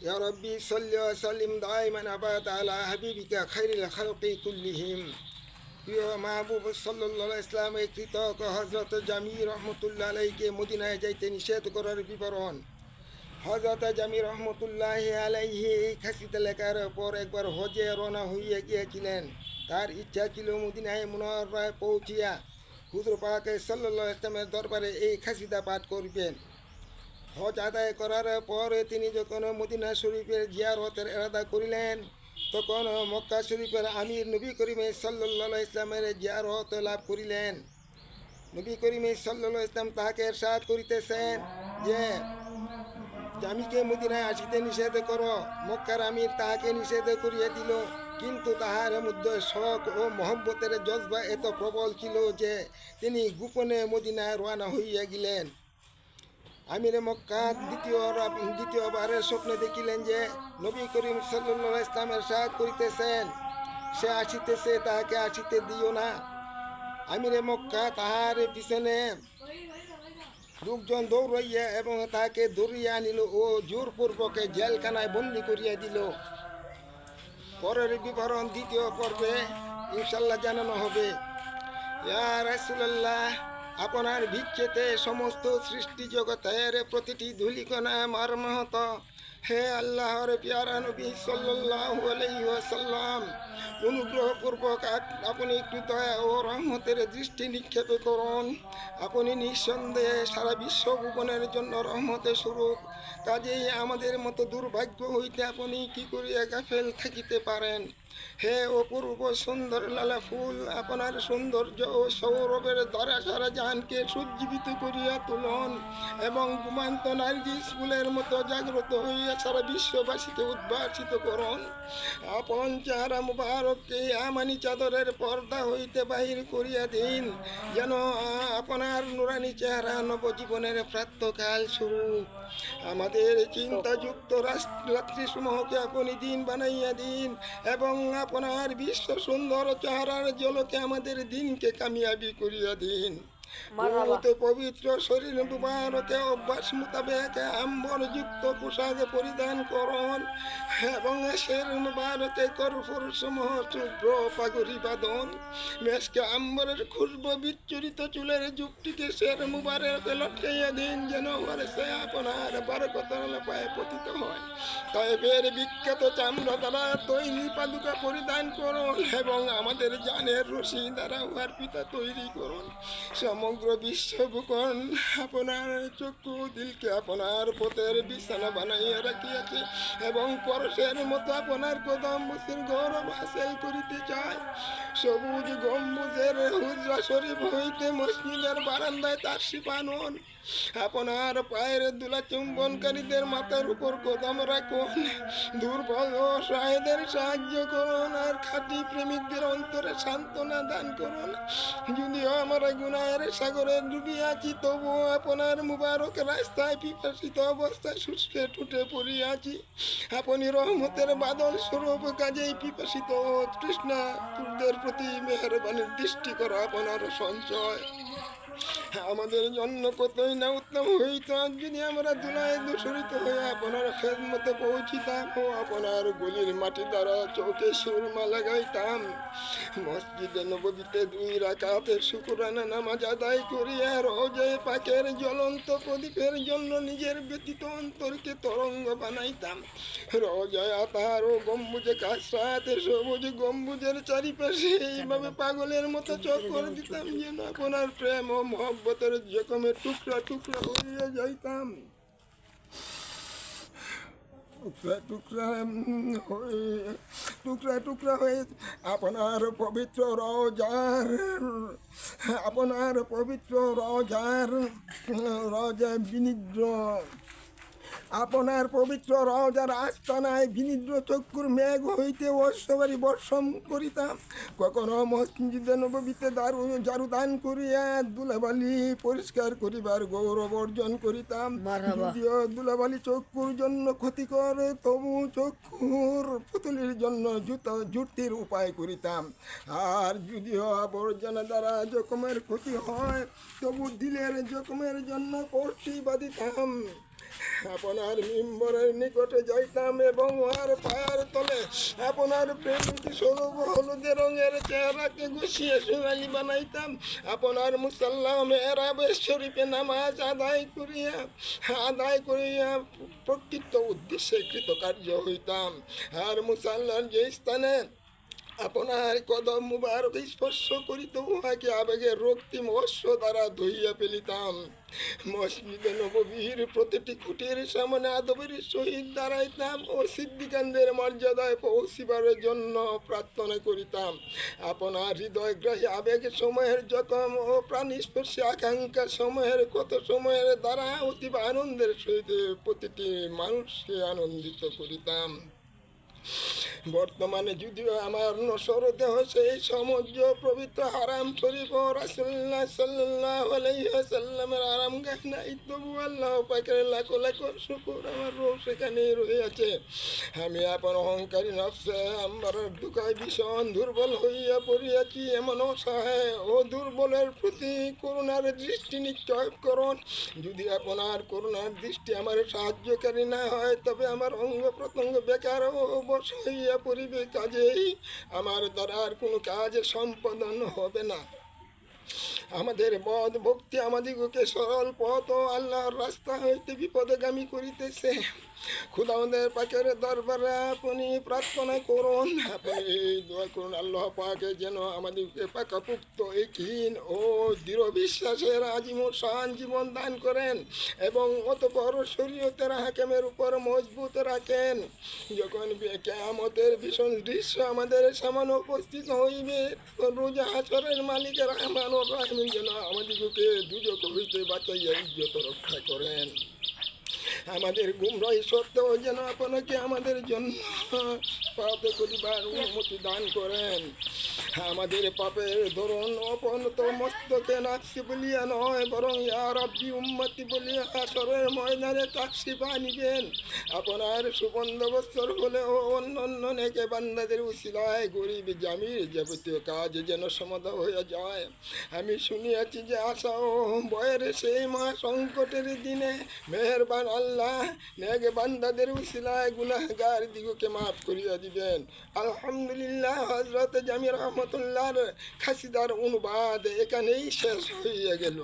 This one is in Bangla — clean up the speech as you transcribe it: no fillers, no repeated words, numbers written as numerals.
ইয়া রাব্বি সাল্লি ওয়া সাল্লিম দাইমান আবাদ আলা হাবিবিকা খাইরিল খালকি কুল্লিহিম। প্রিয় মাহবুব সাল্লাল্লাহু আলাইহি ইসলামের কৃতক হযরত জামি রহমতুল্লাহ আলাইকে মদিনায় যাইতে নিষেধ করার বিবরণ। হযরত জামি রহমতুল্লাহ আলাইহি এই খাসিদা লেখার পর একবার হজে রওনা হইয়া গিয়েছিলেন। তার ইচ্ছা ছিল মদিনায় মুনাওয়ারায় পৌঁছিয়া হুজুর পাক সাল্লাল্লাহু আলাইহি ইসলামের দরবারে এই খাসিদা পাঠ করবেন। হজ আদায় করার পরে তিনি যখন মদিনা শরীফের জিয়ারতের এরাদা করিলেন, তখন মক্কা শরীফের আমির নবী করিম সাল্লাল্লাহু আলাইহি ইসলামের জিয়ারত লাভ করিলেন। নবী করিম সাল্লাল্লাহু আলাইহি ইসলাম তাহাকে ইরশাদ করিতেছেন যে জামিকে মদিনায় আসিতে নিষেধ করো। মক্কার আমির তাহাকে নিষেধ করিয়া দিল, কিন্তু তাহার মধ্যে শখ ও মহব্বতের জজবা এত প্রবল ছিল যে তিনি গোপনে মদিনায় রওনা হইয়া গেলেন। আমিরে মক্কা দ্বিতীয়বারের স্বপ্নে দেখিলেন যে নবী করিম সাল্লাল্লাহু আলাইহি ইসলাম ইরশাদ করিতেছেন, সে আসিতেছে, তাহাকে আসিতে দিও না। আমিরে মক্কা তাহার পিছনে লোকজন দৌড়াইয়া এবং তাহাকে ধরিয়া আনিল ও জোরপূর্বকে জেলখানায় বন্দি করিয়া দিল। পরের বিবরণ দ্বিতীয় পর্বে ইনশাল্লাহ জানানো হবে। ইয়া রাসূলুল্লাহ, আপনার ভিক্ষেতে সমস্ত সৃষ্টি জগতের প্রতিটি ধূলিকণা মর্মাহত। হে আল্লাহর প্যারা নবী সাল্লাল্লাহু আলাইহি ওয়াসাল্লাম, অনুগ্রহপূর্বক আপনি একটু দয়া ও রহমতের দৃষ্টি নিক্ষেপ করুন। আপনি নিঃসন্দেহে সারা বিশ্ব ভুবনের জন্য রহমতের স্বরূপ, কাজেই আমাদের মতো দুর্ভাগ্য হইতে আপনি কি করিয়া গাফেল থাকিতে পারেন। হে অপূর্ব সুন্দর লালা ফুল, আপনার সৌন্দর্য ও সৌরভের দ্বারা সারা জাহানকে সুজ্জীবিত করিয়া তুলন এবং ঘুমান্ত নার্গিস ফুলের মতো জাগ্রত হইয়া সারা বিশ্ববাসীকে উদ্ভাসিত করুন। আপন চেহারা মুবারককে আমানি চাদরের পর্দা হইতে বাহির করিয়া দিন, যেন আপনার নুরানি চেহারা নবজীবনের প্রাতঃকাল স্বরূপ। আমাদের চিন্তাযুক্ত রাত্রিসমূহকে আপনি দিন বানাইয়া দিন এবং আপনার বিশ্ব সুন্দর চেহারার জলকে আমাদের দিনকে কামিয়াবি করিয়া দিন। পবিত্র শরীর মুবারকে অভ্যাস মোতাবেক আম্বরযুক্ত পোশাক পরিধান করুন এবং শের মুবারকে কর্পূর সমূহ শুভ্র পাগড়ি বাঁধন। মেশকে আম্বরের খুশবু বিচ্ছুরিত চুলের যুগটিকে শের মুবারকে লটকাইয়া দিন, যেন সে আপনার বারকতার পায়ে পতিত হয়। তাইফের বিখ্যাত চামড়া দ্বারা তৈরি পাদুকা পরিধান করুন এবং আমাদের জানের রশি দ্বারা উহার পিতা তৈরি করুন। সমগ্র বিশ্বভূষণ আপনার চক্ষু দিলকে আপনার পথের বিছানা বানাইয়া রাখিয়াছে এবং পরশের মতো আপনার কদম মুসির গৌরব হাসিল করিতে চায়। সবুজ গম্বুজের হুজরা শরীফ হইতে মসজিদের বারান্দায় তার শিপানন। আপনার পায়ের দুলা চুম্বনকারীদের মাথার উপর কদম রাখুন। দুর্বল ও অসহায়দের সাহায্য করুন আর খাঁটি প্রেমিকদের অন্তরে সান্ত্বনা দান করুন। যদিও আমরা গুনাহের সাগরে ডুবিয়াছি, তবুও আপনার মুবারক রাস্তায় পিপাসিত অবস্থায় শুষ্কে টুটে পড়িয়াছি। আপনি রহমতের বাদল স্বরূপ, কাজেই পিপাসিত ও তৃষ্ণাতুরদের প্রতি মেহেরবানির দৃষ্টি করো আপনার সঞ্চয়। আমাদের জন্য কতই না উত্তম হইত যদি আমরা ধুলায় দূষরিত হয়ে আপনার খেদমতে পৌঁছিতাম ও আপনার গলির মাটি দ্বারা চোখে সুরমা লাগাইতাম। মসজিদে নববীতে 2 রাকাতের শুকরানা নামাজ আদায় করিয়া রওজা পাকের জ্বলন্ত প্রদীপের জন্য নিজের ব্যতীত অন্তরকে তরঙ্গ বানাইতাম। রওজায় আতার ও গম্বুজে কাসরাতে সবুজ গম্বুজের চারিপাশে এইভাবে পাগলের মতো চক্কর দিতাম, যেন আপনার প্রেম ও মহব্বতের জখমে টুকরা টুকরা হইয়া যাইতাম। টুকরা টুকরা হয়ে আপনার পবিত্র রওজার বিনিদ্র আপনার পবিত্র রওজার আস্তানায় বিনিদ্র চক্ষুর মেঘ হইতে অশ্ববারী বর্ষণ করিতাম। কখনো মসজিদে নববীতে জারুদান করিয়া দুলাবালি পরিষ্কার করিবার গৌরব অর্জন করিতাম। যদিও দুলাবালি চক্ষুর জন্য ক্ষতিকর, তবু চক্ষুর পুতুলির জন্য জুটির উপায় করিতাম। আর যদিও আবর্জনা দ্বারা জখমের ক্ষতি হয়, তবু দিলের জখমের জন্য পড়শি বাঁধিতাম। আপনার আপনার মিম্বরের নিকটে যাইতাম এবং আর পায়ের তলে আপনার প্রেমিক স্বরূপ হলুদে রঙের চেহারাকে গুছিয়ে সোনালি বানাইতাম। আপনার মুসাল্লা মেহরাবের শরীফে নামাজ আদায় করিয়া প্রকৃত উদ্দেশ্যে কৃতকার্য হইতাম। আর মুসাল্লার যে স্থানে আপনার কদম মুবারক স্পর্শ করিত উহাকে আবেগের রক্তিম অশ্ব দ্বারা ধুইয়া ফেলিতাম। মসজিদে নববীর প্রতিটি খুঁটির সামনে আদবের সহিত দাঁড়াইতাম ও সিদ্দিকানদের মর্যাদায় পৌঁছিবার জন্য প্রার্থনা করিতাম। আপনার হৃদয়গ্রাহী আবেগ সময়ের জখম ও প্রাণস্পর্শী আকাঙ্ক্ষা সময়ের কত সময়ের দ্বারা অতীব আনন্দের সহিত প্রতিটি মানুষকে আনন্দিত করিতাম। বর্তমানে যদিও আমার নশ্বর দেহ সেই সমুদ্র পবিত্র হারাম শরীফ ও রাসূলুল্লাহ সাল্লাল্লাহু আলাইহি ওয়াসাল্লামের আরামগাহ নাই, তবু আল্লাহ পাকের লাখো লাখো শুকর আমার রূহ সেখানেই রহিয়াছে। আমি আপন অহংকারী নফসে আমার দুঃখায় ভীষণ দুর্বল হইয়া পড়িয়াছি। এমন অসহায় ও দুর্বলের প্রতি করুণার দৃষ্টি নিক্ষেপ করুন। যদি আপনার করুণার দৃষ্টি আমার সাহায্যকারী না হয়, তবে আমার অঙ্গ প্রত্যঙ্গ বেকার ও বশ হইয়া পরিবে, কাজেই আমার দ্বারা আর কোনো কাজ সম্পাদন হবে না। আমাদের বদ ভক্তি আমাদিগকে সরল পথ ও আল্লাহর রাস্তা হইতে বিপদগামী করিতেছে। খুদাওয়ান্দের পাকের দরবারে আপনি প্রার্থনা করুন, আপনি দোয়া করুন আল্লাহ পাকে যেন আমাদেরকে পাকাপুক্ত একহীন ও দৃঢ় বিশ্বাসের আজীবন জীবন দান করেন এবং অতঃপর শরীয়তের হাকেমের উপর মজবুত রাখেন। যখন কিয়ামতের ভীষণ দৃশ্য আমাদের সামনে উপস্থিত হইবে, রোজা হাসরের মালিকের রহমান ও রাহিম যেন আমাদিগকে দুজক হইতে বাঁচাইয়া ইজ্জত রক্ষা করেন। আমাদের গুমরাহি সত্ত্বেও যেন আপনাকে আমাদের জন্য পাপ করিবার অনুমতি দান করেন। আমাদের পাপের ধরন অপনত মস্তকে নাকশি বলিয়া নয়, বরং ইয়া রাব্বি উম্মতি বলিয়া হাসরের ময়দানে তাকশিফা নিবেন। আপনার সুবন্দোবস্তর হলেও অন্য নেকে বান্দাদের উসিলায় গরিব জামির যাবতীয় কাজ যেন সমাধা হইয়া যায়। আমি শুনিয়াছি যে আশা ও ভয়ের সেই মহা সংকটের দিনে মেহেরবান আল্লাহ নেক বান্দাদের উসিলায় গুনাহগার দিগকে মাফ করিয়া দিবেন। আলহামদুলিল্লাহ। হযরত জামি রহমতুল্লাহর খাসিদার অনুবাদ এখানেই শেষ হইয়া গেল।